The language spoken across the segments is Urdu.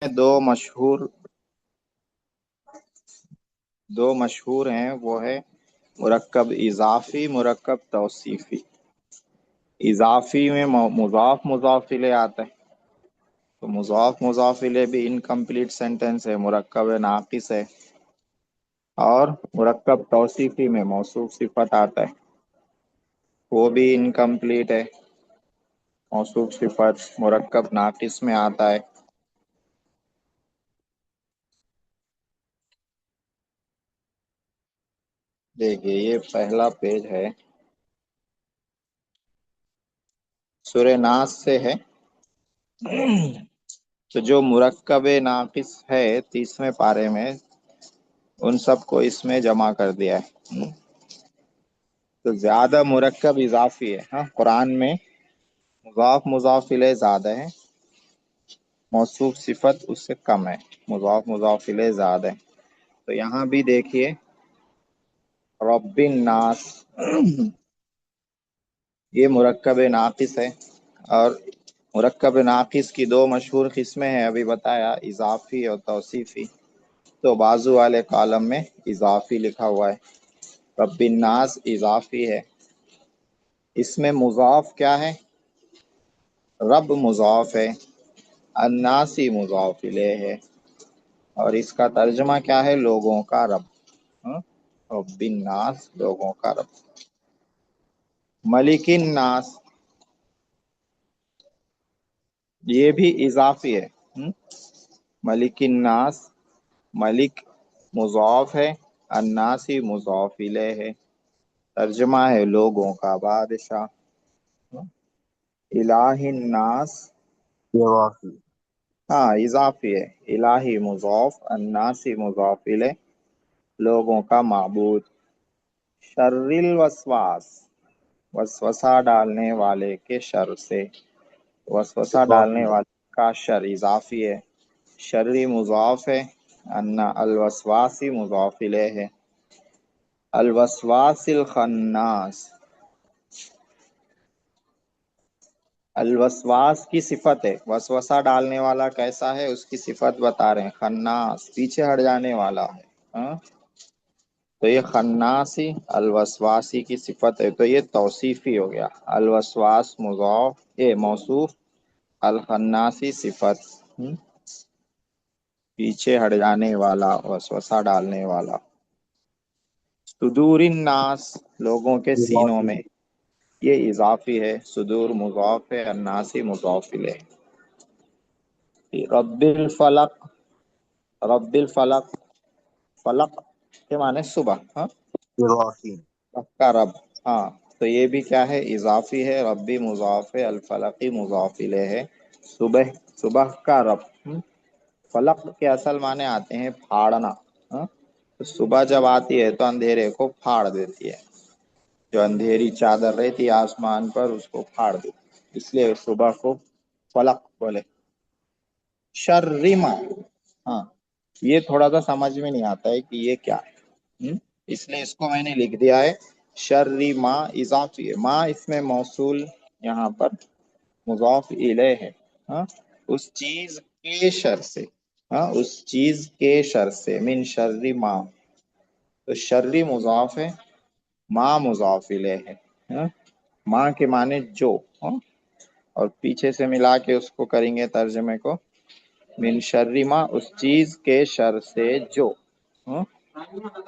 دو مشہور ہیں، وہ ہے مرکب اضافی، مرکب توصیفی۔ اضافی میں مضاف مضاف الیہ آتا ہے، تو مضاف مضاف الیہ بھی انکمپلیٹ سینٹینس ہے، مرکب ناقص ہے۔ اور مرکب توصیفی میں موصوف صفت آتا ہے، وہ بھی انکمپلیٹ ہے، موصوف صفت مرکب ناقص میں آتا ہے۔ دیکھیے یہ پہلا پیج ہے، سورہ ناس سے ہے۔ تو جو مرکب ناقص ہے 30ویں پارے میں، ان سب کو اس میں جمع کر دیا ہے۔ تو زیادہ مرکب اضافی ہے، ہاں قرآن میں مضاف مضاف الیہ زیادہ ہے، موصوف صفت اس سے کم ہے، مضاف مضاف الیہ زیادہ ہے۔ تو یہاں بھی دیکھیے رب الناس، یہ مرکب ناقص ہے، اور مرکب ناقص کی دو مشہور قسمیں ہیں، ابھی بتایا، اضافی اور توصیفی۔ تو بازو والے کالم میں اضافی لکھا ہوا ہے، رب الناس اضافی ہے۔ اس میں مضاف کیا ہے؟ رب مضاف ہے، الناسی مضاف الیہ ہے، اور اس کا ترجمہ کیا ہے؟ لوگوں کا رب، رب الناس لوگوں کا رب۔ ملک الناس یہ بھی اضافی ہے، ملک الناس، ملک مضاف ہے، الناسی مضاف الیہ ہے، ترجمہ ہے لوگوں کا بادشاہ۔ الہ الناس ہاں اضافی ہے، الہی مضاف، الناسی مضاف الیہ، لوگوں کا معبود۔ شر الوسواس، وسوسہ ڈالنے والے کے شر سے، وسوسہ ڈالنے والے کا شر اضافی ہے، شرری مضاف ہے، الوسواسی مضاف الیہ ہے۔ الوسواس الخناس، الوسواس کی صفت ہے، وسوسہ ڈالنے والا کیسا ہے اس کی صفت بتا رہے ہیں، خناس پیچھے ہٹ جانے والا ہے، تو یہ خناسی الوسواسی کی صفت ہے، تو یہ توصیفی ہو گیا، الوسواس مضاف موصوف، الخناسی صفت، پیچھے ہٹ جانے والا، وسوسہ ڈالنے والا۔ صدور الناس لوگوں کے سینوں میں، یہ اضافی ہے، صدور مضاف ہے، الناسی مضاف الیہ۔ رب الفلق، رب الفلق، فلق کے معنی صبح، کا رب، ہاں تو یہ بھی کیا ہے؟ اضافی ہے، ربی مضاف ہے، الفلقی مضاف الیہ ہے، صبح، صبح کا رب۔ فلق کے اصل معنی آتے ہیں پھاڑنا، تو صبح جب آتی ہے تو اندھیرے کو پھاڑ دیتی ہے، جو اندھیری چادر رہتی آسمان پر اس کو پھاڑ دیتی، اس لیے صبح کو فلق بولے۔ شرما، ہاں یہ تھوڑا سا سمجھ میں نہیں آتا ہے کہ یہ کیا ہے، اس لیے اس کو میں نے لکھ دیا ہے شرما، اضافی ہے، ما اس میں موصول یہاں پر مضاف الیہ ہے، اس چیز کے شر سے، اس چیز کے شر سے، من شر ما، تو شرری مضاف ہے، ما مضاف الیہ ہے، ما کے معنی جو، اور پیچھے سے ملا کے اس کو کریں گے ترجمے کو، من شر ما اس چیز کے شر سے جو،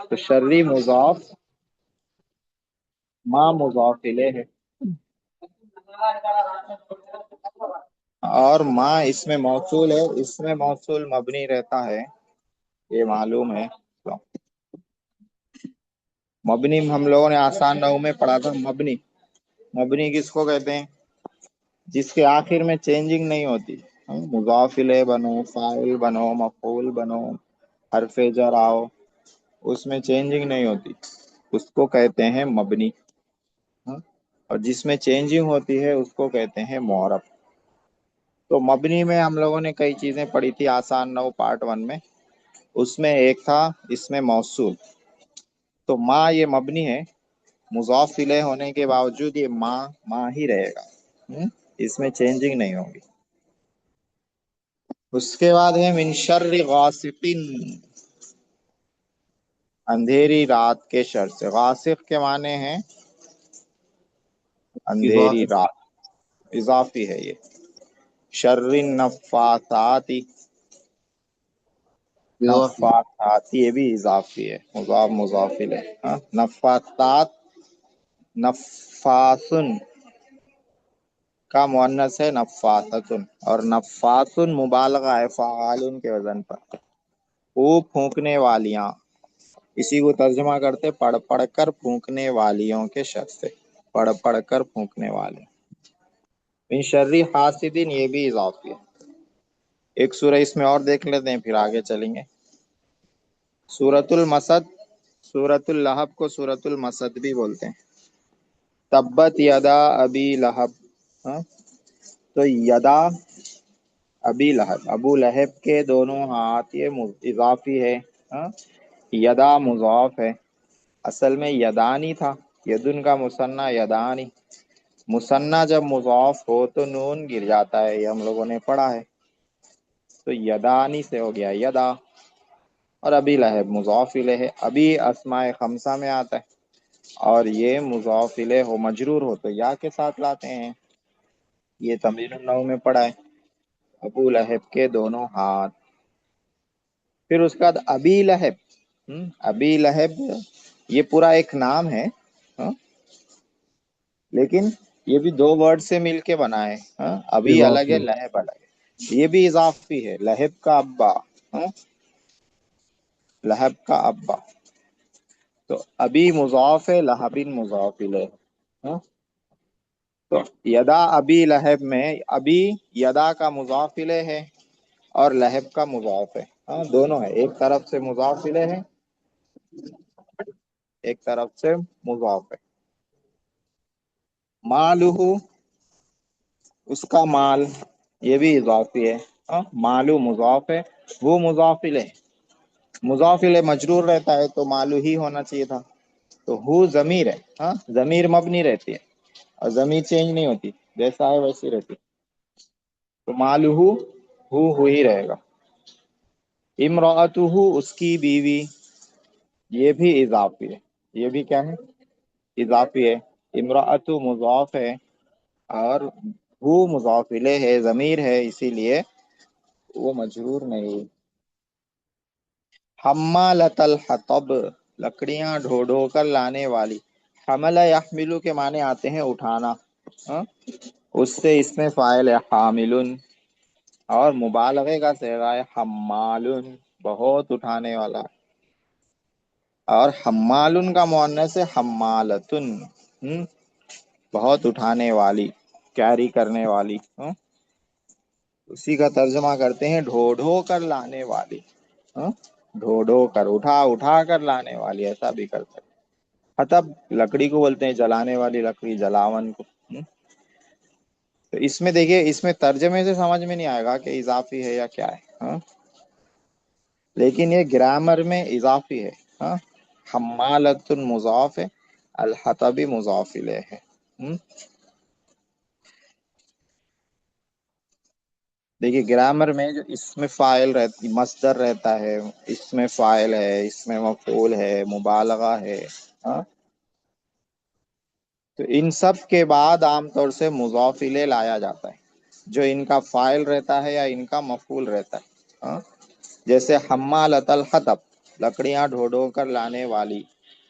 تو شرری مضاف، ما مضاف الیہ ہے، اور ما اس میں موصول ہے، اس میں موصول مبنی رہتا ہے، یہ معلوم ہے۔ مبنی ہم لوگوں نے آسان نحو میں پڑھا تھا، مبنی، مبنی کس کو کہتے ہیں؟ جس کے آخر میں چینجنگ نہیں ہوتی، مضاف الیہ بنو، فاعل بنو، مفعول بنو، حرف جر آؤ، اس میں چینجنگ نہیں ہوتی، اس کو کہتے ہیں مبنی، اور جس میں چینجنگ ہوتی ہے اس کو کہتے ہیں معرب۔ تو مبنی میں ہم لوگوں نے کئی چیزیں پڑھی تھی آسان نحو پارٹ 1 میں، اس میں ایک تھا اس میں موصول، تو ما یہ مبنی ہے، مضاف الیہ ہونے کے باوجود یہ ما ہی رہے گا، اس میں چینجنگ نہیں ہوگی۔ اس کے بعد ہے من شر غاسقین، اندھیری رات کے شر سے. غاسق کے معنی ہیں اندھیری اضافی رات، اضافی ہے یہ. شر النفاثات، اضافی نفاثات یہ بھی اضافی ہے، مضاف مضاف الیہ. ہاں، نفاثات، نفاسن کا مؤنث ہے نفاستن، اور نفاسن مبالغہ ہے فعالن کے وزن پر. وہ پھونکنے والیاں، اسی کو ترجمہ کرتے پڑھ پڑھ کر پھونکنے والیوں کے شر سے، پڑھ پڑھ کر پھونکنے والے. من شر حاسدین یہ بھی اضافی ہے. ایک سورہ اس میں اور دیکھ لیتے ہیں پھر آگے چلیں گے. سورۃ المسد، سورۃ اللہب کو سورۃ المسد بھی بولتے ہیں. تبت یدا ابی لہب، ہاں تو یدا ابی لہب، ابو لہب کے دونوں ہاتھ، یہ اضافی ہے. ہاں، یدا مضاف ہے، اصل میں یدانی تھا، یدن کا مثنیٰ یدانی. مثنیٰ جب مضاف ہو تو نون گر جاتا ہے، یہ ہم لوگوں نے پڑھا ہے. تو یدانی سے ہو گیا یدا. اور ابی لہب مضاف الیہ ہے، ابی اسماء خمسہ میں آتا ہے، اور یہ مضاف الیہ ہو مجرور ہو تو یا کے ساتھ لاتے ہیں. یہ تمرین النحو میں پڑھا ہے. ابو لہب کے دونوں ہاتھ. پھر اس کے بعد ابی لہب. ابی لہب یہ پورا ایک نام ہے، ہاں، لیکن یہ بھی دو ورڈ سے مل کے بنا ہے. ہاں، ابھی الگ ہے، اضافی لہب الگ ہے. یہ بھی اضافی ہے، لہب کا ابا. ہاں، لہب کا ابا. تو ابھی مضاف ہے، لہبن مضاف الیہ. ہاں، تو یدا ابی لہب میں ابھی یدا کا مضاف الیہ ہے اور لہب کا مضاف ہے. ہاں، دونوں ہے، ایک طرف سے مضاف الیہ ہے، ایک طرف سے مضاف ہے. مالہ اس کا مال، یہ بھی اضافی ہے. ہاں، مالو مضاف ہے، وہ مضاف الیہ. مضاف الیہ مجرور رہتا ہے تو مالو ہی ہونا چاہیے تھا. تو ہو ضمیر ہے. ہاں، ضمیر مبنی رہتی ہے اور ضمیر چینج نہیں ہوتی، جیسا ہے ویسی رہتی. تو مالہ ہو ہی رہے گا. امرأتہ اس کی بیوی، یہ بھی اضافی ہے. یہ بھی کیا ہے؟ اضافی ہے. امرأۃ مضاف ہے اور ہو مضاف الیہ ہے، ضمیر ہے، اسی لیے وہ مجرور نہیں. حمالۃ الحطب لکڑیاں ڈھو ڈھو کر لانے والی. حمل یحملو کے معنی آتے ہیں اٹھانا. ہاں، اس سے اس میں فاعل ہے حامل، اور مبالغے کا صیغہ ہے حمال، بہت اٹھانے والا. اور حمال کا مؤنث ہے حمالۃ، بہت اٹھانے والی، کیری کرنے والی. اسی کا ترجمہ کرتے ہیں ڈھو ڈھو کر لانے والی. ہاں، ڈھو ڈھو کر، اٹھا اٹھا کر لانے والی، ایسا بھی کر سکتے. حطب لکڑی کو بولتے ہیں، جلانے والی لکڑی، جلاون کو. تو اس میں دیکھیے، اس میں ترجمے سے سمجھ میں نہیں آئے گا کہ اضافی ہے یا کیا ہے. ہاں، لیکن یہ گرامر میں اضافی ہے. ہاں، حمالۃ مضاف ہے، الحطب مضاف الیہ ہے. دیکھیے گرامر میں جو اس میں فاعل رہتی، مصدر رہتا ہے، اس میں فاعل ہے، اس میں مفعول ہے، مبالغہ ہے. ہاں، تو ان سب کے بعد عام طور سے مضاف الیہ لایا جاتا ہے، جو ان کا فاعل رہتا ہے یا ان کا مفعول رہتا ہے. ہاں، جیسے حمالۃ الحطب لکڑیاں ڈھو ڈھو کر لانے والی.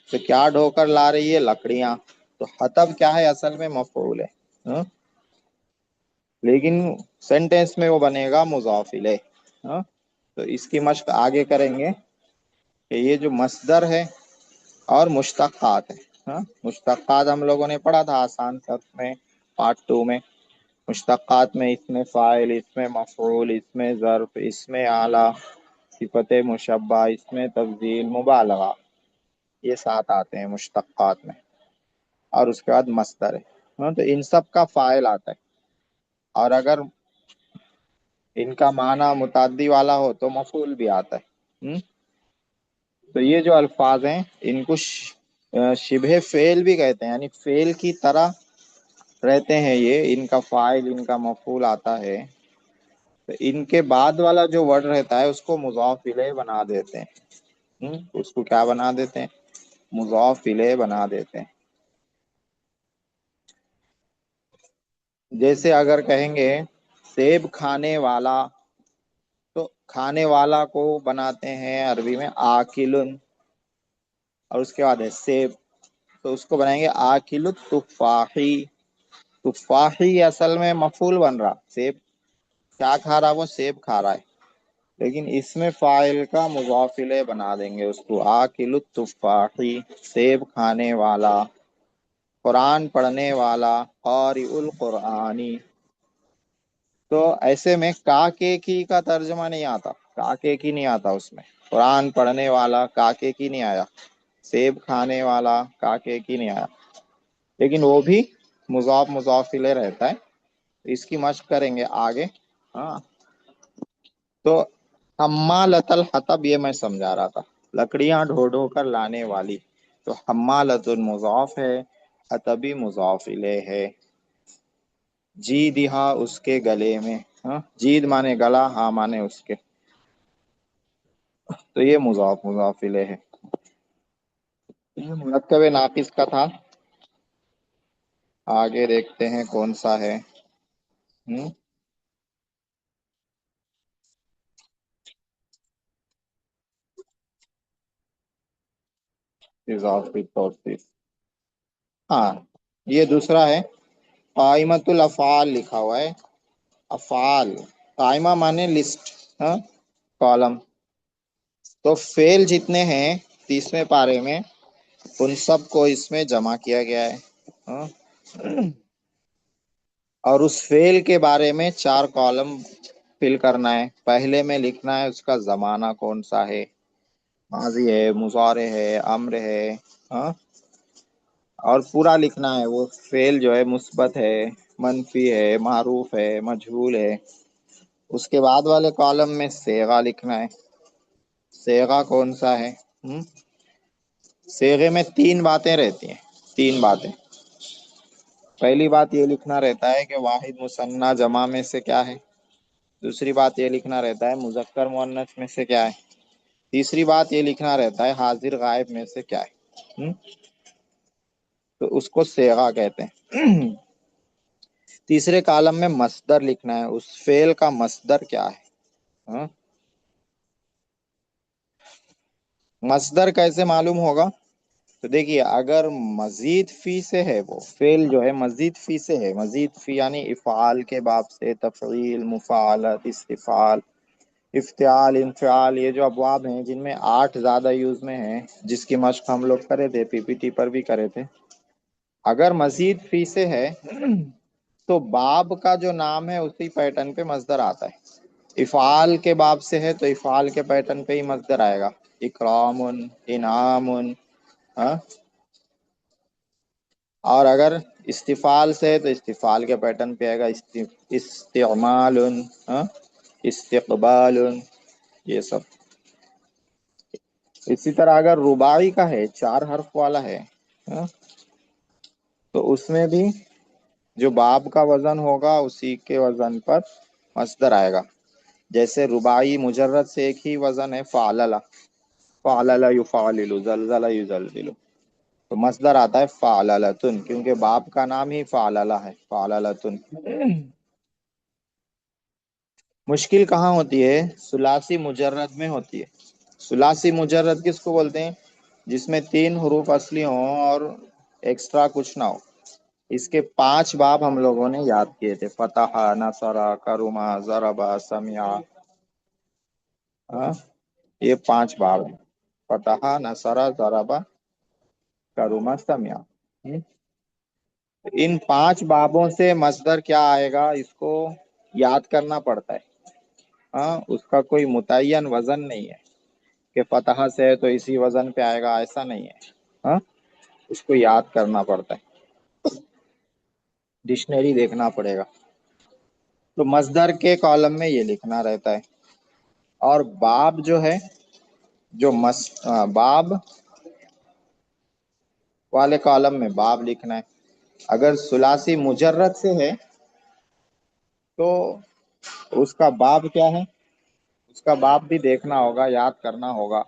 تو کیا ڈھو کر لا رہی ہے؟ لکڑیاں. تو حطب کیا ہے؟ اصل میں مفعول ہے. ہاں، لیکن سینٹینس میں وہ بنے گا مضاف الیہ. ہاں، تو اس کی مشق آگے کریں گے کہ یہ جو مصدر ہے اور مشتقات ہے. ہاں، مشتقات ہم لوگوں نے پڑھا تھا آسان سبق میں، پارٹ 2 میں. مشتقات میں اس میں فاعل، اس میں مفعول، اس میں ظرف، اس میں اعلیٰ، صفت مشبہ، اس میں تفضیل، مبالغہ، یہ 7 آتے ہیں مشتقات میں. اور اس کے بعد مصدر ہے. ہاں، تو ان سب کا فاعل آتا ہے، اور اگر ان کا معنی متعدی والا ہو تو مفعول بھی آتا ہے. تو یہ جو الفاظ ہیں ان کو شبہ فعل بھی کہتے ہیں، یعنی فعل کی طرح رہتے ہیں. یہ ان کا فاعل، ان کا مفعول آتا ہے. تو ان کے بعد والا جو ورڈ رہتا ہے اس کو مضاف الیہ بنا دیتے ہیں، اس کو کیا بنا دیتے ہیں؟ مضاف الیہ بنا دیتے ہیں۔ جیسے اگر کہیں گے سیب کھانے والا، تو کھانے والا کو بناتے ہیں عربی میں آکلن، اور اس کے بعد ہے سیب، تو اس کو بنائیں گے آکل التفاحی۔ تفاحی اصل میں مفعول بن رہا، سیب کیا کھا رہا؟ وہ سیب کھا رہا ہے، لیکن اس میں فاعل کا مضاف الیہ بنا دیں گے اس کو آکل التفاحی، سیب کھانے والا، قرآن پڑھنے والا، قارئ القرآنی۔ تو ایسے میں کا کے کی کا ترجمہ نہیں آتا، کا کے کی نہیں آتا اس میں، قرآن پڑھنے والا کا کے کی نہیں آیا، سیب کھانے والا کا کے کی نہیں آیا، لیکن وہ بھی مضاف الیہ رہتا ہے۔ اس کی مشق کریں گے آگے۔ ہاں، تو حمالۃ الحطب یہ میں سمجھا رہا تھا، لکڑیاں ڈھو ڈھو کر لانے والی، تو حمالۃ مضاف ہے، حطبی مضاف الیہ ہے۔ جیدہا اس کے گلے میں، ہاں جید مانے گلا، ہاں مانے اس کے، تو یہ مضاف الیہ ہے۔ یہ مرکب ناقص کا تھا، آگے دیکھتے ہیں کون سا ہے۔ اضافی توصیف، ہاں یہ دوسرا ہے، قائمۃ الافعال لکھا ہوا ہے، افعال، قائمہ مانے لسٹ، ہاں کالم، تو فعل جتنے ہیں 30ویں پارے میں ان سب کو اس میں جمع کیا گیا ہے، ہاں؟ اور اس فعل کے بارے میں 4 کالم فل کرنا ہے۔ پہلے میں لکھنا ہے اس کا زمانہ کون سا ہے، ماضی ہے، مضارع ہے، امر ہے، ہاں، اور پورا لکھنا ہے وہ فعل جو ہے مثبت ہے، منفی ہے، معروف ہے، مجہول ہے۔ اس کے بعد والے کالم میں صیغہ لکھنا ہے، صیغہ کون سا ہے۔ صیغے میں 3 باتیں رہتی ہیں، 3 باتیں۔ پہلی بات یہ لکھنا رہتا ہے کہ واحد مثنیٰ جمع میں سے کیا ہے، دوسری بات یہ لکھنا رہتا ہے مذکر مؤنث میں سے کیا ہے، تیسری بات یہ لکھنا رہتا ہے حاضر غائب میں سے کیا ہے، تو اس کو صیغہ کہتے ہیں۔ تیسرے کالم میں مصدر لکھنا ہے، اس فعل کا مصدر کیا ہے۔ مصدر کیسے معلوم ہوگا؟ تو دیکھیے اگر مزید فی سے ہے، وہ فعل جو ہے مزید فی سے ہے، مزید فی یعنی افعال کے باب سے، تفعیل، مفاعلت، استفعال، افتعال، انفعال، یہ جو ابواب ہیں جن میں 8 زیادہ یوز میں ہیں، جس کی مشق ہم لوگ کرے تھے، پی پی ٹی پر بھی کرے تھے۔ اگر مزید فی سے ہے تو باب کا جو نام ہے اسی پیٹرن پہ مصدر آتا ہے۔ افعال کے باب سے ہے تو افعال کے پیٹرن پہ ہی مصدر آئے گا، اکرام، انعام، ہاں؟ اور اگر استفعال سے ہے تو استفعال کے پیٹرن پہ آئے گا، استعمال، ہاں؟ استقبال، یہ سب۔ اسی طرح اگر رباعی کا ہے، 4 حرف والا ہے، ہاں؟ تو اس میں بھی جو باب کا وزن ہوگا اسی کے وزن پر مصدر آئے گا۔ جیسے رباعی مجرد سے ایک ہی وزن ہے، فعلل، فعلل یفعلل، زلزلہ یزلزل، تو مصدر آتا ہے فعللتن، کیونکہ باب کا نام ہی فعللہ ہے، فعللتن۔ مشکل کہاں ہوتی ہے؟ ثلاثی مجرد میں ہوتی ہے۔ ثلاثی مجرد کس کو بولتے ہیں؟ جس میں 3 حروف اصلی ہوں اور ایکسٹرا کچھ نہ ہو۔ اس کے 5 باب ہم لوگوں نے یاد کیے تھے، فتح، نصر، کرما، ضربا، سمع، ہاں؟ یہ 5 باب ہیں، فتح، نصر، ضربا، کرما، سمع۔ ان 5 بابوں سے مصدر کیا آئے گا اس کو یاد کرنا پڑتا ہے، ہاں؟ اس کا کوئی متعین وزن نہیں ہے کہ فتح سے ہے تو اسی وزن پہ آئے گا، ایسا نہیں ہے، ہاں؟ اس کو یاد کرنا پڑتا ہے، ڈکشنری دیکھنا پڑے گا۔ تو مصدر کے کالم میں یہ لکھنا رہتا ہے، اور باب جو ہے، جو باب والے کالم میں باب لکھنا ہے۔ اگر ثلاثی مجرد سے ہے تو اس کا باب کیا ہے؟ اس کا باب بھی دیکھنا ہوگا، یاد کرنا ہوگا.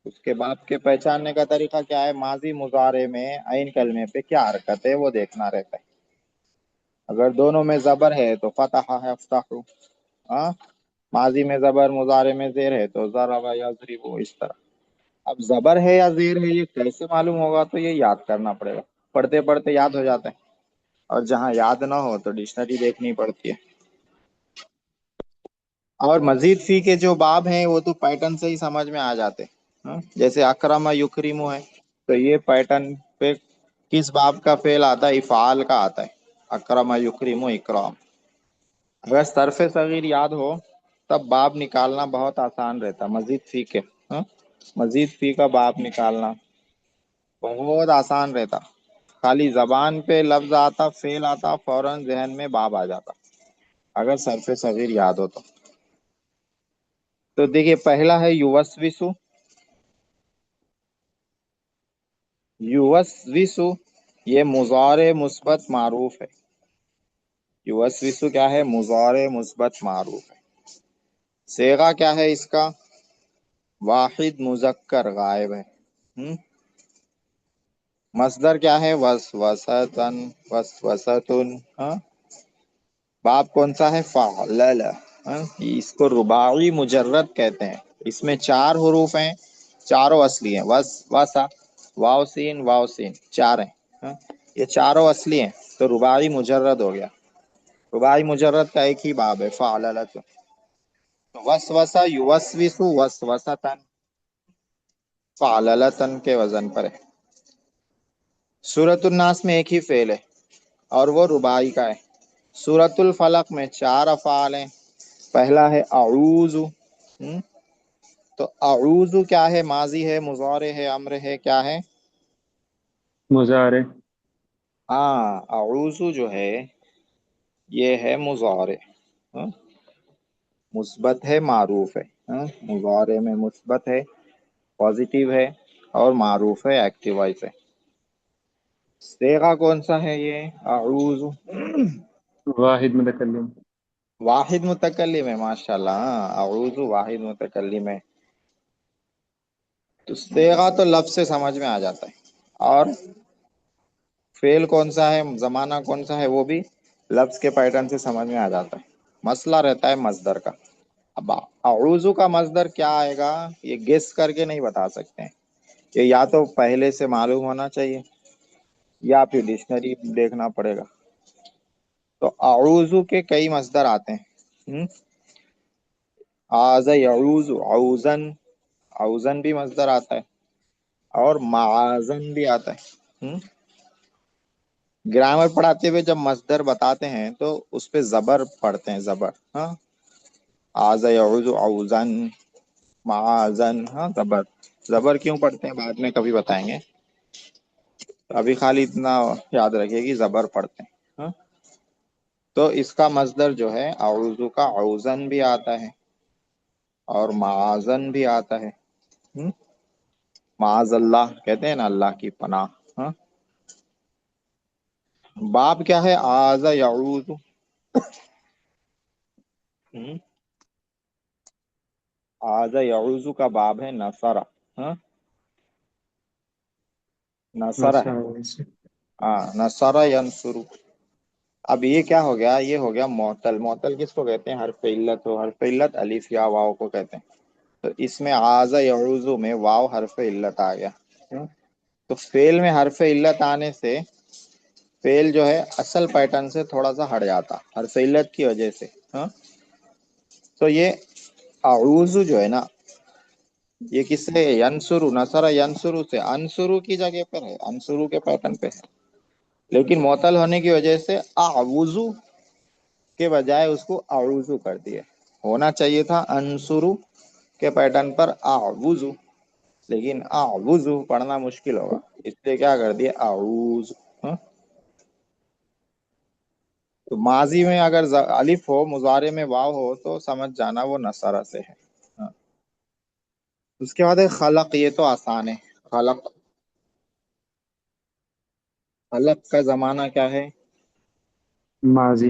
اس کے باب کے پہچاننے کا طریقہ کیا ہے؟ ماضی مضارع میں عین کلمے پہ کیا حرکت ہے وہ دیکھنا رہتا ہے. اگر دونوں میں زبر ہے تو فتح ہے افتح. ہاں، ماضی میں زبر مضارع میں زیر ہے تو ضرب یضرب، اس طرح. اب زبر ہے یا زیر ہے یہ کیسے معلوم ہوگا؟ تو یہ یاد کرنا پڑے گا. پڑھتے پڑھتے یاد ہو جاتا ہے، اور جہاں یاد نہ ہو تو ڈکشنری دیکھنی پڑتی ہے. اور مزید فی کے جو باب ہیں وہ تو پیٹرن سے ہی سمجھ میں آ جاتے. جیسے اکرم یکرم ہے، تو یہ پیٹرن پہ کس باب کا فعل آتا ہے؟ افعال کا آتا ہے. اکرم یکرم اکرام. اگر صرف صغیر یاد ہو تب باب نکالنا بہت آسان رہتا. مزید فی کے مزید فی کا باب نکالنا بہت آسان رہتا. خالی زبان پہ لفظ آتا، فعل آتا، فوراً ذہن میں باب آ جاتا اگر صرف صغیر یاد ہو تو دیکھیے پہلا ہے یوسوسو. یوسوسو یہ مضارع مثبت معروف ہے. یوسوسو کیا ہے؟ مضارع مثبت معروف ہے. صیغہ کیا ہے اس کا؟ واحد مذکر غائب ہے. مصدر کیا ہے؟ وسوستن وسوستن. باب کون سا ہے؟ فعلل. اس کو رباعی مجرد کہتے ہیں. اس میں 4 حروف ہیں، چاروں اصلی ہیں. وسا واو سین واو سین 4 ہیں. یہ چاروں اصلی ہیں تو رباعی مجرد ہو گیا. رباعی مجرد کا ایک ہی باب ہے فعللت. وسوسہ یوسوسو وسوستن، فعللتن کے وزن پر ہے. سورۃ الناس میں ایک ہی فعل ہے اور وہ رباعی کا ہے. سورۃ الفلق میں 4 افعال ہیں. پہلا ہے اعوذ. تو اعوذ کیا ہے؟ ماضی ہے، مضارع ہے، امر ہے، کیا ہے؟ مضارع. ہاں، اعوذ جو ہے یہ ہے مضارع. مثبت ہے، معروف ہے. مضارع میں مثبت ہے، پازیٹیو ہے، اور معروف ہے، ایکٹیو وائس ہے. صیغہ کون سا ہے یہ؟ اعوذ واحد متکلم. واحد متکلم ہے. ماشاء اللہ. اعوذ واحد متکلم ہے. تو صیغہ تو لفظ سے سمجھ میں آ جاتا ہے، اور فعل کون سا ہے، زمانہ کون سا ہے، وہ بھی لفظ کے پیٹرن سے سمجھ میں آ جاتا ہے. مسئلہ رہتا ہے مصدر کا. اب اعوذ کا مصدر کیا آئے گا یہ گیس کر کے نہیں بتا سکتے ہیں. یہ یا تو پہلے سے معلوم ہونا چاہیے یا پھر ڈکشنری دیکھنا پڑے گا. تو اعوذ کے کئی مصدر آتے ہیں. آذ یعوذ، عوزن. عوزن بھی مصدر آتا ہے، اور معاذن بھی آتا ہے. گرامر پڑھاتے ہوئے جب مصدر بتاتے ہیں تو اس پہ زبر پڑھتے ہیں. زبر. آذ یعوذ عوزن معاذن. زبر. زبر کیوں پڑھتے ہیں بعد میں کبھی بتائیں گے. ابھی خالی اتنا یاد رکھیے کہ زبر پڑھتے ہیں. تو اس کا مصدر جو ہے اعوذ کا عوزن بھی آتا ہے اور معاذن بھی آتا ہے. معاذ اللہ کہتے ہیں نا، اللہ کی پناہ. باب کیا ہے؟ آذ یعوذ. آذ یعوذ کا باب ہے نصر. نصر ہے. نصر ینصر. اب یہ کیا ہو گیا؟ یہ ہو گیا معطل. معطل کس کو کہتے ہیں؟ حرف علت ہو. حرف علت الف یا واو کو کہتے ہیں. تو اس میں آذ یعوذ میں واو حرف علت آ گیا. تو فعل میں حرف علت آنے سے فعل جو ہے اصل پیٹرن سے تھوڑا سا ہٹ جاتا حرف علت کی وجہ سے. تو یہ اعوذ جو ہے نا یہ کس سے؟ ینصر. نصر ینصر سے انصرو کی جگہ پر ہے، انصرو کے پیٹرن پہ ہے. لیکن معطل ہونے کی وجہ سے اعوذ کے بجائے اس کو اعوذ کر دیا. ہونا چاہیے تھا انصرو کے پیٹرن پر اعوذ، لیکن اعوذ پڑھنا مشکل ہوگا اس لیے کیا کر دیا؟ اعوذ. تو ماضی میں اگر الف ہو، مضارع میں واو ہو تو سمجھ جانا وہ نصرہ سے ہے. اس کے بعد ہے خلق. یہ تو آسان ہے. خلق. خلق کا زمانہ کیا ہے؟ ماضی.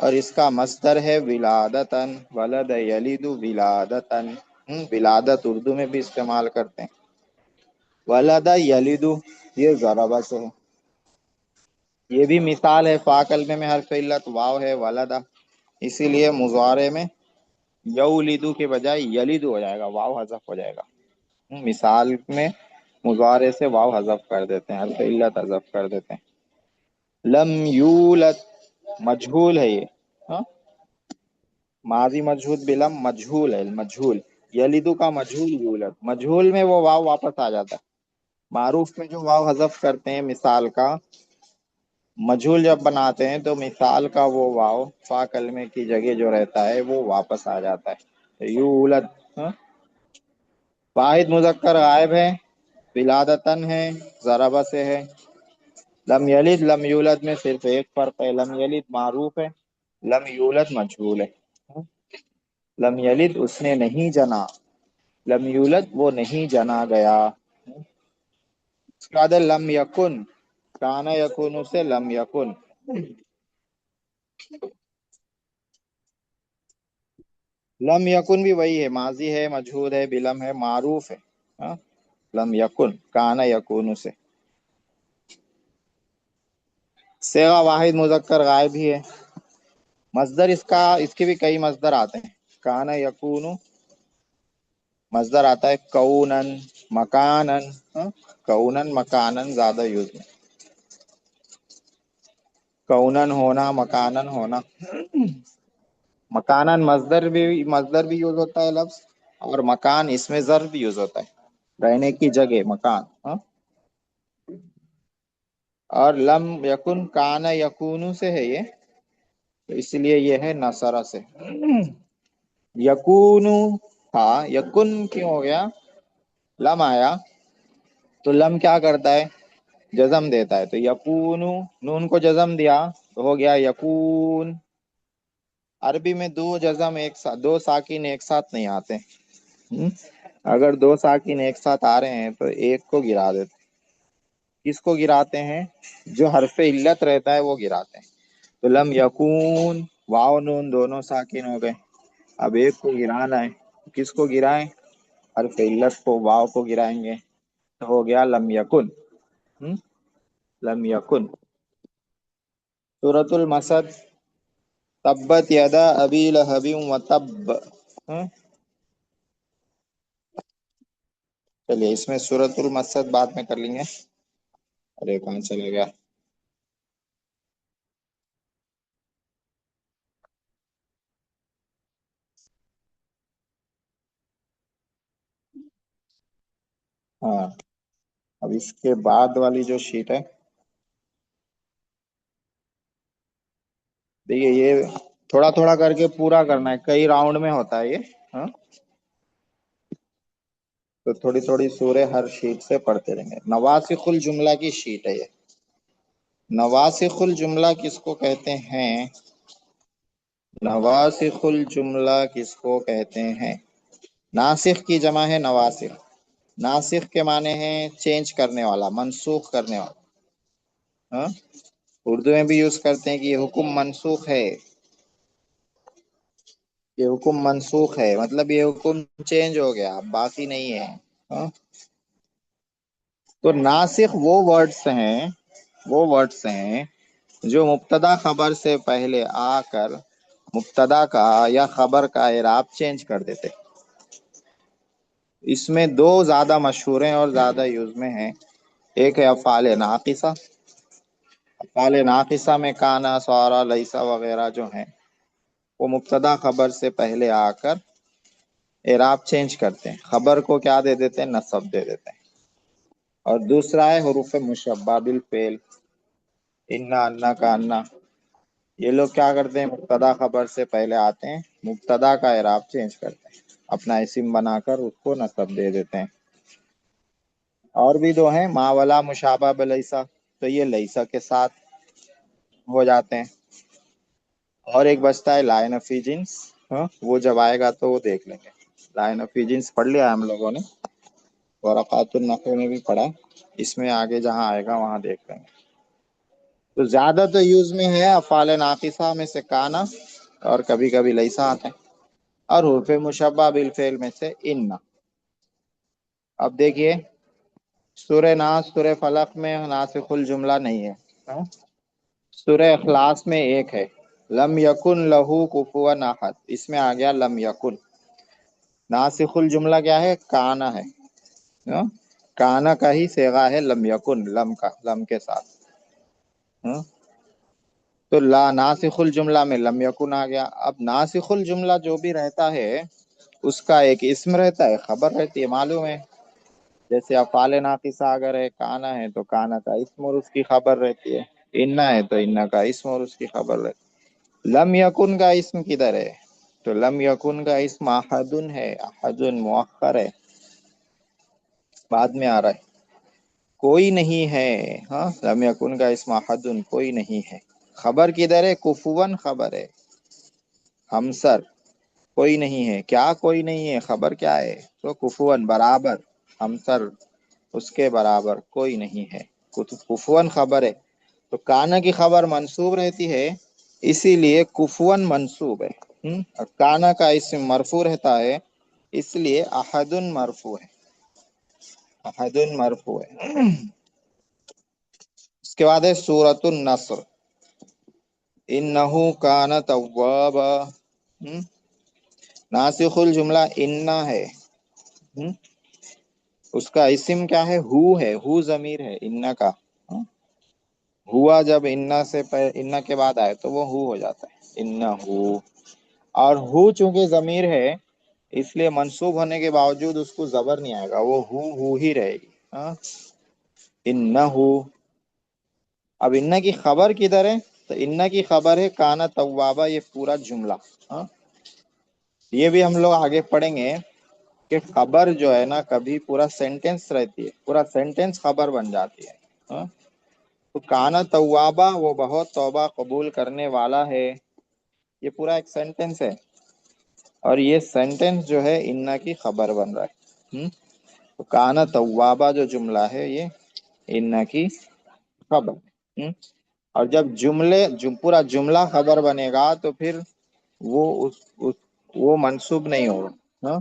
اور اس کا مصدر ہے ولادتن، ولد یلد ولادتن، ولادت اردو میں بھی استعمال کرتے ہیں. ولد یلد یہ ضربہ سے ہے. یہ بھی مثال ہے، فا کلمے میں حرف علت واو ہے ولدہ، اسی لیے مضارع میں یولیدو کے بجائے یلد ہو جائے گا، واو حذف ہو جائے گا. مثال میں مضارع سے واو حذف کر دیتے ہیں، حرف علت حذف کر دیتے ہیں. لم یولد مجہول ہے یہ، ہاں ماضی مجہول بلم مجہول ہے، مجہول. یلیدو کا مجہول یولد، مجہول میں وہ واو واپس آ جاتا ہے. معروف میں جو واو حذف کرتے ہیں مثال کا، مجہول جب بناتے ہیں تو مثال کا وہ واو فا کلمے کی جگہ جو رہتا ہے وہ واپس آ جاتا ہے. یولد واحد مذکر غائب ہے، ولادتن ہے، ضربہ سے ہے. لم یلد لم یولد میں صرف ایک فرق ہے، لم یلد معروف ہے، لم یولد مجہول ہے. لم یلد اس نے نہیں جنا، لم یولد وہ نہیں جنا گیا. اس کے بعد لم یکن، کانا یکون سے لم یکن. لم یکن بھی وہی ہے، ماضی ہے، مجہول ہے، بلم ہے، معروف ہے. لم یکن کانا یکون سے. صیغہ واحد مذکر غائب ہی ہے. مصدر اس کے بھی کئی مصدر آتے ہیں. کانا یکون مصدر آتا ہے کونن مکانن، کونن مکانن زیادہ یوز میں، کونن ہونا مکانن ہونا. مکانن مصدر بھی یوز ہوتا ہے لفظ، اور مکان اس میں ظرف بھی یوز ہوتا ہے، رہنے کی جگہ مکان. اور لم یکن کانا یکون سے ہے یہ، تو اس لیے یہ ہے نصرہ سے. یکون تھا، یکن کیوں ہو گیا؟ لم آیا تو لم کیا کرتا ہے؟ جزم دیتا ہے. تو یکون نون کو جزم دیا تو ہو گیا یکون. عربی میں دو جزم ایک ساتھ، دو ساکن ایک ساتھ نہیں آتے. اگر دو ساکن ایک ساتھ آ رہے ہیں تو ایک کو گرا دیتے. کس کو گراتے ہیں؟ جو حرف علت رہتا ہے وہ گراتے ہیں. تو لم یکون واو نون دونوں ساکن ہو گئے، اب ایک کو گرانا ہے. کس کو گرائیں؟ حرف علت کو، واو کو گرائیں گے، تو ہو گیا لم یکن. لم یکن. سورۃ المسد، تبت یدا ابی لہب وتب. چلیے اس میں سورۃ المسد بعد میں کر لیں گے. ارے کہاں چلے گیا؟ ہاں اب اس کے بعد والی جو شیٹ ہے، دیکھیے یہ تھوڑا تھوڑا کر کے پورا کرنا ہے، کئی راؤنڈ میں ہوتا ہے یہ. تو تھوڑی تھوڑی سورے ہر شیٹ سے پڑھتے رہیں گے. نواسخ الجملہ کی شیٹ ہے یہ. نواسخ الجملہ کس کو کہتے ہیں؟ نواسخ الجملہ کس کو کہتے ہیں؟ ناسخ کی جمع ہے نواسخ. ناسخ کے معنی ہے چینج کرنے والا، منسوخ کرنے والا. اردو میں بھی یوز کرتے ہیں کہ یہ حکم منسوخ ہے، یہ حکم منسوخ ہے، مطلب یہ حکم چینج ہو گیا، باقی نہیں ہے. تو ناسخ وہ ورڈز ہیں جو مبتدا خبر سے پہلے آ کر مبتدا کا یا خبر کا اعراب چینج کر دیتے. اس میں دو زیادہ مشہور ہیں اور زیادہ یوز میں ہیں. ایک ہے افعال ناقصہ. افعال ناقصہ میں کانا، سارا، لیسا وغیرہ جو ہیں وہ مبتدا خبر سے پہلے آ کر اعراب چینج کرتے ہیں، خبر کو کیا دے دیتے ہیں؟ نصب دے دیتے ہیں. اور دوسرا ہے حروف مشبہ بالفعل، انا، انا کا انا. یہ لوگ کیا کرتے ہیں؟ مبتدا خبر سے پہلے آتے ہیں، مبتدا کا اعراب چینج کرتے ہیں، اپنا اسم بنا کر اس کو نصب دے دیتے ہیں. اور بھی دو ہیں، ما ولا مشابہ بلیسا، تو یہ لیسا کے ساتھ ہو جاتے ہیں. اور ایک بچتا ہے لائن آف جنس، وہ جب آئے گا تو وہ دیکھ لیں گے. لائن آف جنس پڑھ لیا ہم لوگوں نے، ورقات النحو میں بھی پڑھا، اس میں آگے جہاں آئے گا وہاں دیکھ لیں گے. تو زیادہ تو یوز میں ہے افعال ناقصہ میں سے کانا اور کبھی کبھی لیسا آتا ہے، اور حروف مشبہ بالفعل میں سے ان۔ اب دیکھیے سورہ ناس سورہ فلق میں ناسخ الجملہ نہیں ہے، سورہ اخلاص میں ایک ہے، لم یکن لہو کفوا احد، اس میں آ گیا لم یکن۔ ناسخ الجملہ کیا ہے؟ کانا ہے، کانا کا ہی صیغہ ہے لم یکن، لم کا، لم کے ساتھ۔ تو لا ناسخ الجملہ میں لم یکن آ گیا۔ اب ناسخ الجملہ جو بھی رہتا ہے اس کا ایک اسم رہتا ہے، خبر رہتی ہے، معلوم ہے۔ جیسے افعال ناقصہ اگر ہے کانا ہے تو کانا کا اسم اور اس کی خبر رہتی ہے، انا ہے تو انا کا اسم اور اس کی خبر رہتی ہے۔ لم یکن کا اسم کدھر ہے؟ تو لم یکن کا اسم احدن ہے، احدن مؤخر ہے، بعد میں آ رہا ہے، کوئی نہیں ہے۔ ہاں، لم یکن کا اسم احدن، کوئی نہیں ہے، خبر کدھر ہے؟ کفون خبر ہے، ہمسر، کوئی نہیں ہے۔ کیا کوئی نہیں ہے؟ خبر کیا ہے؟ تو کفون برابر، ہمسر اس کے برابر کوئی نہیں ہے، کفون خبر ہے۔ تو کانا کی خبر منصوب رہتی ہے، اسی لیے کفون منصوب ہے۔ کانا کا اسم مرفوع رہتا ہے، اس لیے احدن مرفوع ہے، احدن مرفوع ہے۔ اس کے بعد ہے سورۃ النصر، انہو کان توابا۔ ناسخ الجملہ انا ہے، اس کا اسم کیا ہے؟ ہو ہے، ہو ضمیر ہے انا کا، ہوا جب انا کے بعد آئے تو وہ ہو ہو جاتا ہے، انہو۔ اور ہو چونکہ ضمیر ہے اس لیے منصوب ہونے کے باوجود اس کو زبر نہیں آئے گا، وہ ہو ہی رہے گی، انہو۔ اب انا کی خبر کدھر ہے؟ تو انا کی خبر ہے کانا توابا، یہ پورا جملہ۔ یہ بھی ہم لوگ آگے پڑھیں گے کہ خبر جو ہے نا کبھی پورا سینٹینس رہتی ہے، پورا سینٹینس خبر بن جاتی ہے۔ تو کانا توابا، وہ بہت توبہ قبول کرنے والا ہے، یہ پورا ایک سینٹینس ہے، اور یہ سینٹینس جو ہے انا کی خبر بن رہا ہے۔ تو کانا توابا جو جملہ ہے یہ انا کی خبر۔ اور جب پورا جملہ خبر بنے گا تو پھر وہ منصوب نہیں ہوگا،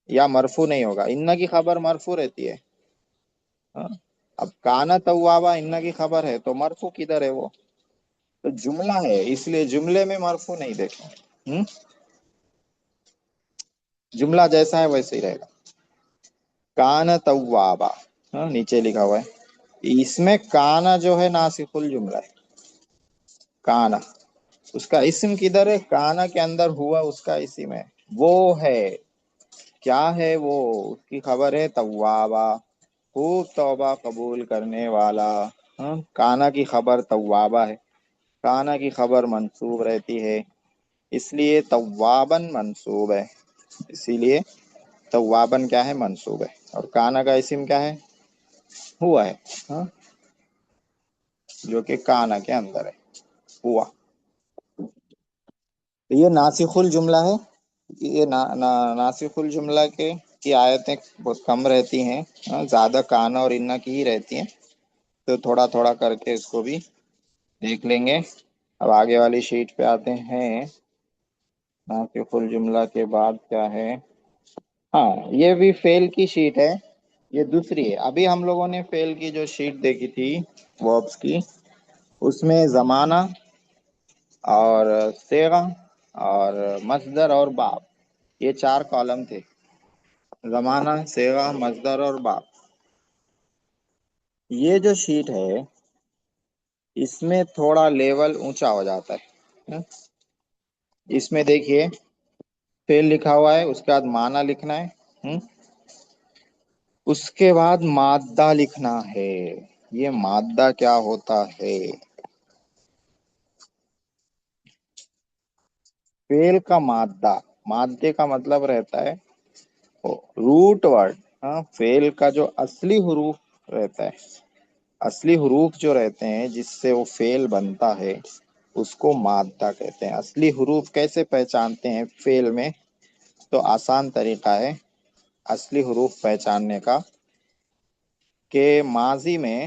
یا مرفوع نہیں ہوگا۔ انا کی خبر مرفوع رہتی ہے، اب کانا توابا انا کی خبر ہے تو مرفوع کدھر ہے؟ وہ تو جملہ ہے، اس لیے جملے میں مرفوع نہیں دیکھیں، جملہ جیسا ہے ویسے ہی رہے گا۔ کانا توابا، نیچے لکھا ہوا ہے، اس میں کانا جو ہے ناسخ الجملہ ہے، کانا اس کا اسم کدھر ہے؟ کانا کے اندر ہوا اس کا اسم ہے، وہ ہے، کیا ہے وہ؟ اس کی خبر ہے توابا، خوب توبہ قبول کرنے والا۔ کانا کی خبر توابا ہے، کانا کی خبر منصوب رہتی ہے، اس لیے توابن منصوب ہے، اسی لیے توابن کیا ہے؟ منصوب ہے۔ اور کانا کا اسم کیا ہے؟ ہوا ہے، جو کہ کانا کے اندر ہے، ہوا۔ یہ ناسخ الجملہ ہے، یہ ناسخ الجملہ کی آیتیں بہت کم رہتی ہیں، زیادہ کانا اور انا کی ہی رہتی ہیں، تو تھوڑا تھوڑا کر کے اس کو بھی دیکھ لیں گے۔ اب آگے والی شیٹ پہ آتے ہیں، ناسخ الجملہ کے بعد کیا ہے؟ ہاں، یہ بھی فعل کی شیٹ ہے، یہ دوسری ہے۔ ابھی ہم لوگوں نے فعل کی جو شیٹ دیکھی تھی وربس کی، اس میں زمانہ اور صیغہ اور مصدر اور باب، یہ 4 کالم تھے، زمانہ، صیغہ، مصدر اور باب۔ یہ جو شیٹ ہے اس میں تھوڑا لیول اونچا ہو جاتا ہے۔ اس میں دیکھیے فعل لکھا ہوا ہے، اس کے بعد معنی لکھنا ہے، اس کے بعد مادہ لکھنا ہے۔ یہ مادہ کیا ہوتا ہے؟ فعل کا مادہ، مادے کا مطلب رہتا ہے روٹ ورڈ، فعل کا جو اصلی حروف رہتا ہے، اصلی حروف جو رہتے ہیں جس سے وہ فعل بنتا ہے اس کو مادہ کہتے ہیں۔ اصلی حروف کیسے پہچانتے ہیں فعل میں؟ تو آسان طریقہ ہے اصلی حروف پہچاننے کا کہ ماضی میں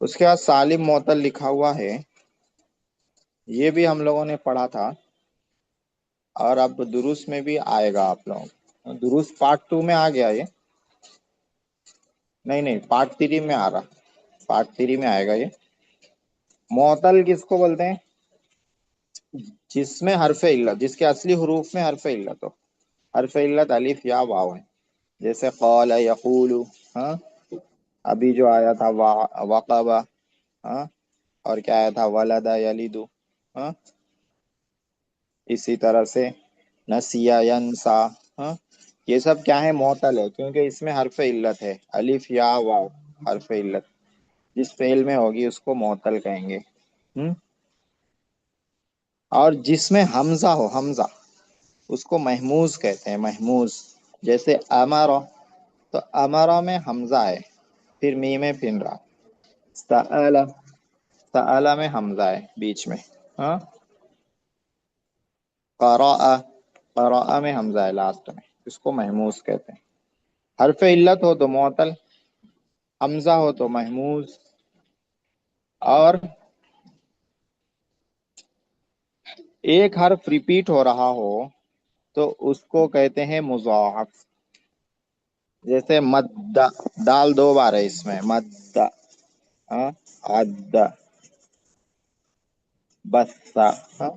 اس کے بعد سالم معطل لکھا ہوا ہے، یہ بھی ہم لوگوں نے پڑھا تھا، اور اب دروس میں بھی آئے گا آپ لوگ، دروس پارٹ 2 میں آ گیا یہ، نہیں پارٹ 3 میں آ رہا، پارٹ 3 میں آئے گا یہ۔ معطل کس کو بولتے ہیں؟ جس میں حرف علت، جس کے اصلی حروف میں حرف علت ہو، حرف علت الف یا واو ہے، جیسے قال یقول، ہاں، ابھی جو آیا تھا وقبہ، ہاں، اور کیا آیا تھا ولد یلد، ہاں، اسی طرح سے نسیا ینسا، ہاں، یہ سب کیا ہے؟ معطل ہے، کیونکہ اس میں حرف علت ہے، الف یا واو حرف علت، جس فعل میں ہوگی اس کو معطل کہیں گے۔ اور جس میں حمزہ ہو، حمزہ، اس کو محموز کہتے ہیں، محموز، جیسے امارا، تو امارا میں حمزہ ہے، پھر میم پھر را، سألا، سألا میں حمزہ ہے بیچ میں، ہاں، قرأ، قرأ میں حمزہ ہے لاسٹ میں، اس کو محموز کہتے ہیں۔ حرف علت ہو تو معطل، حمزہ ہو تو محموز، اور ایک حرف ریپیٹ ہو رہا ہو تو اس کو کہتے ہیں مضاعف، جیسے مد، دال 2 بار ہے اس میں، مد، ہاں، عد، بس، ہاں،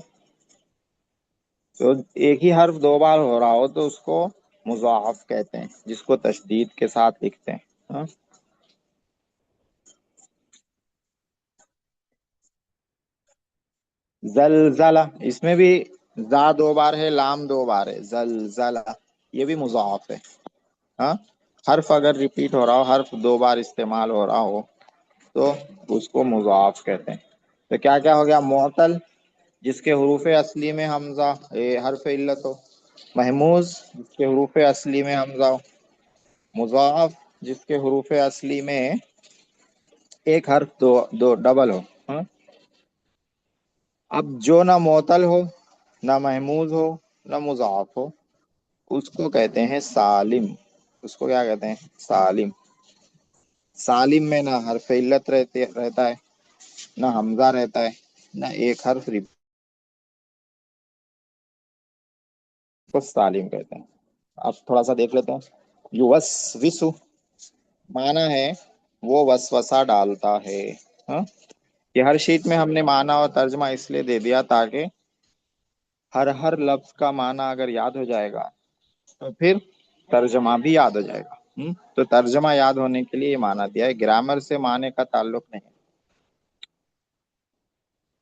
تو ایک ہی حرف 2 بار ہو رہا ہو تو اس کو مضاعف کہتے ہیں، جس کو تشدید کے ساتھ لکھتے ہیں، ہاں۔ زلزلہ، اس میں بھی زا 2 بار ہے، لام 2 بار ہے، زلزلہ، یہ بھی مضاعف ہے، ہاں۔ حرف اگر ریپیٹ ہو رہا ہو، حرف 2 بار استعمال ہو رہا ہو تو اس کو مضاعف کہتے ہیں۔ تو کیا کیا ہو گیا؟ معطل، جس کے حروف اصلی میں حمزہ حرف علت ہو، محموز، جس کے حروف اصلی میں حمزہ ہو، مضاعف، جس کے حروف اصلی میں ایک حرف دو ڈبل ہو، ہاں۔ اب جو نہ معطل ہو، نہ محموز ہو، نہ مضاعف ہو، اس کو کہتے ہیں سالم، اس کو کیا کہتے ہیں؟ سالم۔ سالم میں نہ حرف علت رہتا ہے، نہ حمزہ رہتا ہے، نہ ایک حرف کو سالم کہتے ہیں۔ اب تھوڑا سا دیکھ لیتے ہیں۔ یوسوسو معنی ہے وہ وسوسہ ڈالتا ہے، ہاں۔ یہ ہر شیٹ میں ہم نے معنی اور ترجمہ اس لیے دے دیا تاکہ ہر لفظ کا معنی اگر یاد ہو جائے گا تو پھر ترجمہ بھی یاد ہو جائے گا، تو ترجمہ یاد ہونے کے لیے یہ معنی دیا ہے، گرامر سے معنی کا تعلق نہیں۔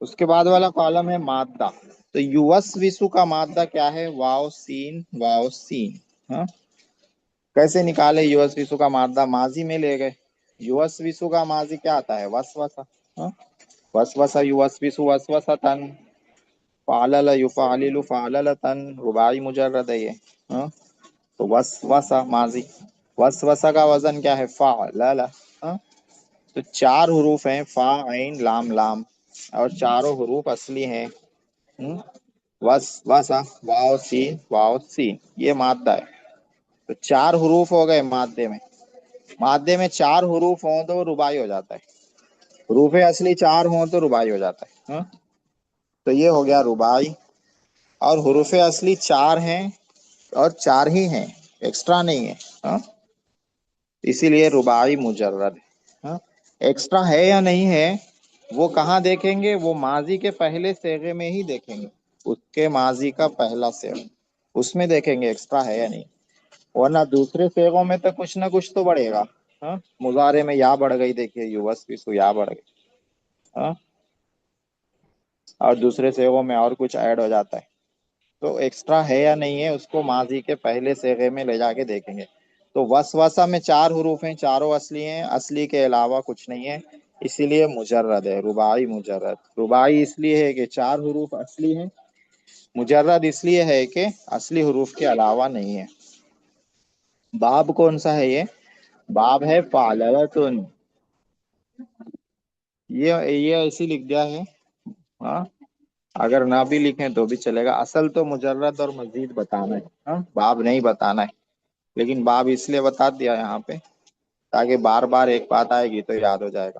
اس کے بعد والا کالم ہے مادہ، تو یوسوسو کا مادہ کیا ہے؟ واو سین، واو سین، ہاں۔ کیسے نکالے یوسوسو کا مادہ؟ ماضی میں لے گئے، یوسوسو کا ماضی کیا آتا ہے؟ وسوسہ، ہاں، وسوسہ یوسوسو وسوسۃ، فعلل یفعلل فعللۃ، رباعی مجرد ہے یہ، ہاں۔ تو وسوسہ ماضی، وسوسہ کا وزن کیا ہے؟ فعلل، ہاں۔ تو 4 حروف ہیں، فا عین لام لام، اور چاروں حروف اصلی ہیں، وسوسہ، واو سین، واو سین، یہ مادہ ہے۔ تو 4 حروف ہو گئے مادے میں، مادے میں 4 حروف ہوں تو رباعی ہو جاتا ہے، حروف اصلی 4 ہوں تو رباعی ہو جاتا ہے، ہاں۔ تو یہ ہو گیا رباعی، اور حروف اصلی 4 ہیں، اور 4 ہی ہیں، ایکسٹرا نہیں ہے، ہاں، اسی لیے رباعی مجرد ہے، ہاں۔ ایکسٹرا ہے یا نہیں ہے وہ کہاں دیکھیں گے؟ وہ ماضی کے پہلے صیغے میں ہی دیکھیں گے، اس کے ماضی کا پہلا صیغہ، اس میں دیکھیں گے ایکسٹرا ہے یا نہیں، ورنہ دوسرے صیغوں میں تو کچھ نہ کچھ تو بڑھے گا، ہاں۔ مضارع میں یا بڑھ گئی، دیکھیے یوسوسو یا بڑھ گئی، ہاں، اور دوسرے صیغوں میں اور کچھ ایڈ ہو جاتا ہے، تو ایکسٹرا ہے یا نہیں ہے اس کو ماضی کے پہلے صیغے میں لے جا کے دیکھیں گے۔ تو وسوسہ میں 4 حروف ہیں، چاروں اصلی ہیں، اصلی کے علاوہ کچھ نہیں ہے، اسی لیے مجرد ہے، رباعی مجرد۔ رباعی اس لیے ہے کہ 4 حروف اصلی ہیں، مجرد اس لیے ہے کہ اصلی حروف کے علاوہ نہیں ہے۔ باب کون سا ہے؟ یہ باب ہے فعللۃ، یہ ایسی لکھ دیا ہے، ہاں، اگر نہ بھی لکھیں تو بھی چلے گا، اصل تو مجرد اور مزید بتانا ہے، ہاں، باب نہیں بتانا ہے، لیکن باب اس لیے بتا دیا یہاں پہ تاکہ بار بار ایک بات آئے گی تو یاد ہو جائے گا۔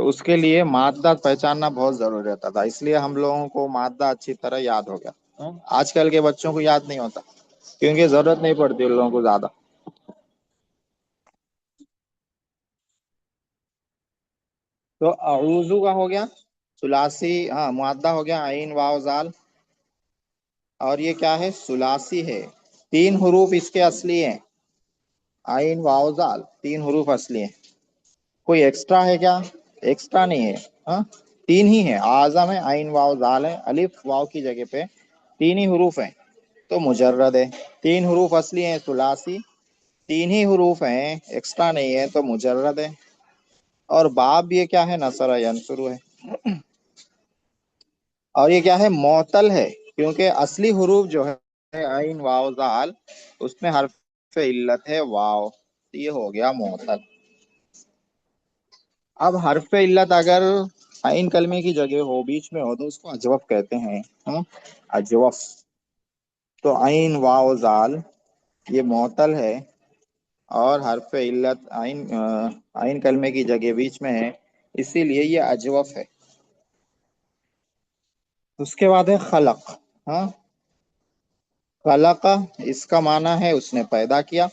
تو اس کے لیے مادہ پہچاننا بہت ضروری رہتا تھا، اس لیے ہم لوگوں کو مادہ اچھی طرح یاد ہو گیا۔ آج کل کے بچوں کو یاد نہیں ہوتا کیونکہ ضرورت نہیں پڑتی ان لوگوں کو زیادہ۔ تو اعوذ کا ہو گیا ثلاثی، ہاں مادہ ہو گیا عین واو زال، اور یہ کیا ہے؟ ثلاثی ہے، 3 حروف اس کے اصلی ہیں، عین واو زال 3 حروف اصلی ہیں۔ کوئی ایکسٹرا ہے کیا؟ ایکسٹرا نہیں ہے، ہاں 3 ہی ہے، اعظم ہے، عین واو زال ہے، الف واو کی جگہ پہ 3 ہی حروف ہیں تو مجرد ہے۔ 3 حروف اصلی ہیں ثلاثی، 3 ہی حروف ہیں، ایکسٹرا نہیں ہے تو مجرد ہے۔ اور باب یہ کیا ہے؟ نصر ینصر ہے۔ اور یہ کیا ہے؟ معطل ہے، کیونکہ اصلی حروف جو ہے عین واو زال اس میں حرف علت ہے واو، یہ ہو گیا معطل۔ اب حرف علت اگر عین کلمے کی جگہ ہو، بیچ میں ہو، تو اس کو اجوف کہتے ہیں، ہاں اجوف۔ تو عین واو زال یہ معطل ہے، اور حرف علت عین کلمے کی جگہ بیچ میں ہے، اسی لیے یہ اجوف ہے۔ اس کے بعد ہے خلق، ہاں خلق، اس کا معنی ہے اس نے پیدا کیا۔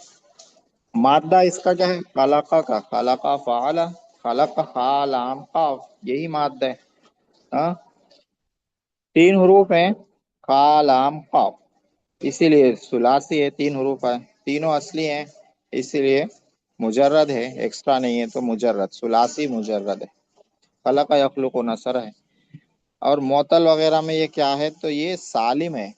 مادہ اس کا کیا ہے؟ خلق کا، خلق فعل، خلق خالام قاف، یہی مادہ ہے، ہاں 3 حروف ہیں خالام قاف، اسی لیے ثلاثی ہے، 3 حروف ہے، تینوں اصلی ہیں، اسی لیے مجرد ہے، ایکسٹرا نہیں ہے تو مجرد، ثلاثی مجرد ہے۔ خلق یخلق و نصر ہے۔ اور معطل وغیرہ میں یہ کیا ہے؟ تو یہ سالم ہے۔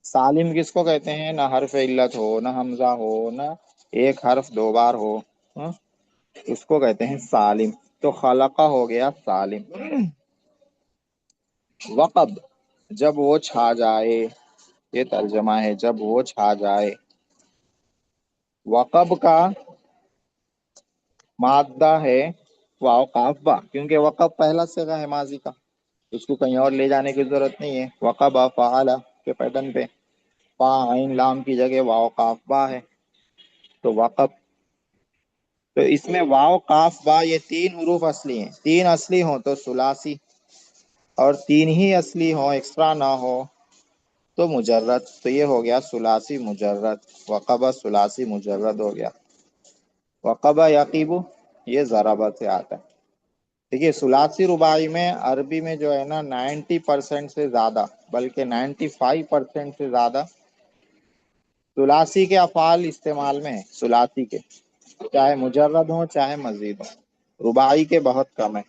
سالم کس کو کہتے ہیں؟ نہ حرف علت ہو، نہ حمزہ ہو، نہ ایک حرف 2 بار ہو، ہاں؟ اس کو کہتے ہیں سالم۔ تو خلقہ ہو گیا سالم۔ وقب، جب وہ چھا جائے، یہ ترجمہ ہے، جب وہ چھا جائے۔ وقب کا مادہ ہے واو قاف با، کیونکہ وقب پہلا صیغہ ہے ماضی کا، اس کو کہیں اور لے جانے کی ضرورت نہیں ہے۔ وقب فعل کے پیٹرن پہ فا عین لام کی جگہ واو قاف با ہے، تو وقب۔ تو اس میں واو قاف با یہ 3 حروف اصلی ہیں، 3 اصلی ہوں تو ثلاثی، اور 3 ہی اصلی ہوں، ایکسٹرا نہ ہو تو مجرد، تو یہ ہو گیا ثلاثی مجرد۔ وقبہ ثلاثی مجرد ہو گیا۔ وقبہ یقیبو یہ ضربہ سے آتا ہے۔ دیکھیے ثلاثی رباعی میں عربی میں جو ہے نا 90% سے زیادہ، بلکہ 95% سے زیادہ ثلاثی کے افعال استعمال میں ہیں، ثلاثی کے، چاہے مجرد ہوں چاہے مزید ہوں، رباعی کے بہت کم ہے۔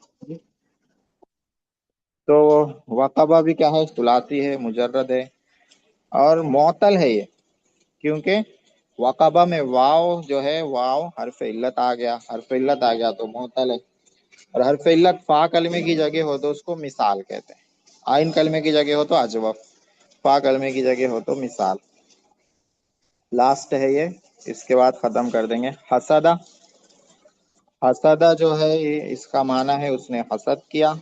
تو وقبہ بھی کیا ہے؟ ثلاثی ہے، مجرد ہے، اور معطل ہے یہ، کیونکہ وقبہ میں واو جو ہے واو حرف علت آ گیا، حرف علت آ گیا تو معطل ہے۔ اور حرف علت فا کلمے کی جگہ ہو تو اس کو مثال کہتے ہیں، عین کلمے کی جگہ ہو تو اجوف، فا کلمے کی جگہ ہو تو مثال۔ لاسٹ ہے یہ، اس کے بعد ختم کر دیں گے۔ حسدہ، حسدہ جو ہے اس کا معنی ہے اس نے حسد کیا۔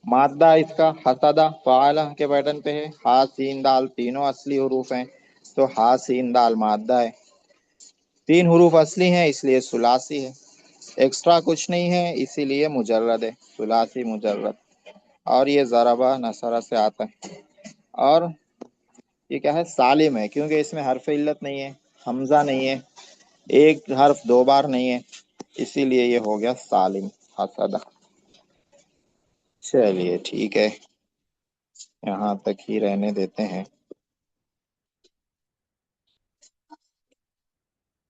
مادہ اس کا حسدہ فعل کے پیٹرن پہ ہے، ہا سین دال تینوں اصلی حروف ہیں تو ہا سین دال مادہ ہے، 3 حروف اصلی ہیں اس لیے ثلاثی ہے، ایکسٹرا کچھ نہیں ہے اسی لیے مجرد ہے، ثلاثی مجرد۔ اور یہ ضربہ نصرہ سے آتا ہے۔ اور یہ کیا ہے؟ سالم ہے، کیونکہ اس میں حرف علت نہیں ہے، حمزہ نہیں ہے، ایک حرف 2 بار نہیں ہے، اسی لیے یہ ہو گیا سالم حسدہ۔ چلیے ٹھیک ہے، یہاں تک ہی رہنے دیتے ہیں۔